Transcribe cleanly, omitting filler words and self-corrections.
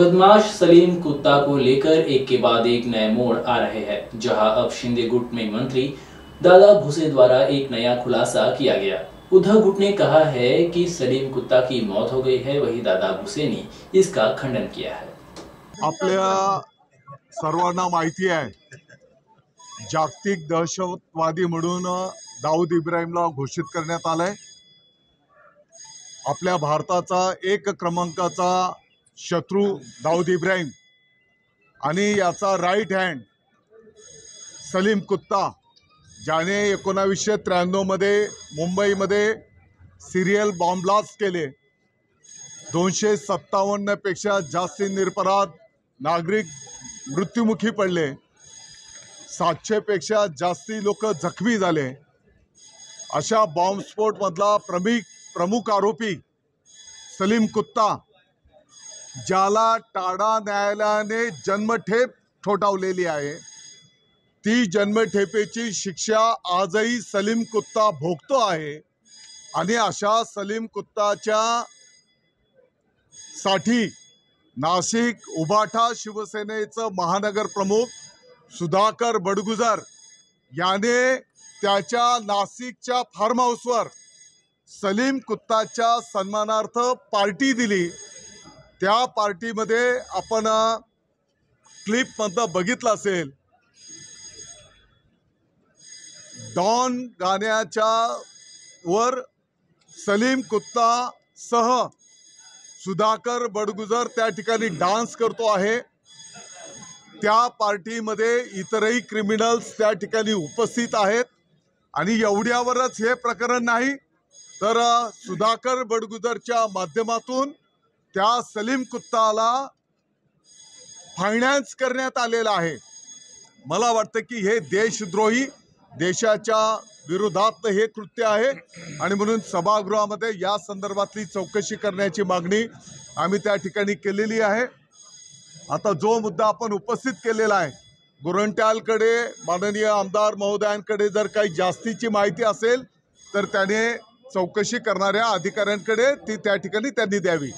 बदमाश सलीम कुत्ता को लेकर एक के बाद एक नए मोड़ आ रहे हैं, जहां अब शिंदे गुट में मंत्री दादा भुसे द्वारा एक नया खुलासा किया गया। उद्धव गुट ने कहा है कि सलीम कुत्ता की मौत हो गई है, वही दादा भुसे ने इसका खंडन किया है। आपल्या सर्वांना माहिती आहे, जागतिक दहशतवादी म्हणून दाऊद इब्राहिमला घोषित करण्यात आलंय। आपल्या भारताचा एक क्रमांकाचा शत्रू दाऊद इब्राहिम आणि याचा राईट हँड सलीम कुत्ता, ज्याने 1993 मध्ये मुंबईमध्ये सिरियल बॉम्ब ब्लास्ट केले। 257 पेक्षा जास्त निरपराध नागरिक मृत्युमुखी पडले, 700 पेक्षा जास्ती लोक जखमी झाले। अशा बॉम्बस्फोट मधला प्रमुख आरोपी सलीम कुत्ता, ज्याला टाडा न्यायालयाने जन्मठेप ठोठावलेली आहे, ती जन्मठेपेची शिक्षा आजही सलीम कुत्ता भोगतो आहे। आणि अशा सलीम कुत्ताच्या साठी नाशिक उभाटा शिवसेनेचे महानगर प्रमुख सुधाकर बडगुजर याने त्याच्या नाशिकच्या फार्म हाऊसवर सलीम कुत्ताच्या सन्मानार्थ पार्टी दिली। त्या पार्टीमध्ये आपण क्लिप मधनं बघितलं असेल, डॉन गाण्याच्या वर सलीम कुत्ता सह सुधाकर बडगुजर त्या ठिकाणी डान्स करतो आहे। त्या पार्टीमध्ये इतरही क्रिमिनल्स त्या ठिकाणी उपस्थित आहेत। आणि एवढ्यावरच हे प्रकरण नाही, तर सुधाकर बडगुजरच्या माध्यमातून त्या सलीम कुत्ताला फायनान्स करण्यात आलेला आहे। मला वाटतं की हे देशद्रोही, देशाच्या विरोधात हे कृत्य आहे आणि म्हणून सभागृहामध्ये या संदर्भातली चौकशी करण्याची मागणी आम्ही त्या ठिकाणी केलेली आहे। आता जो मुद्दा आपण उपस्थित केलेला आहे, गोरंट्यालकडे माननीय आमदार महोदयांकडे जर काही जास्तीची माहिती असेल तर त्याने चौकशी करणाऱ्या अधिकाऱ्यांकडे ती त्या ठिकाणी त्यांनी द्यावी।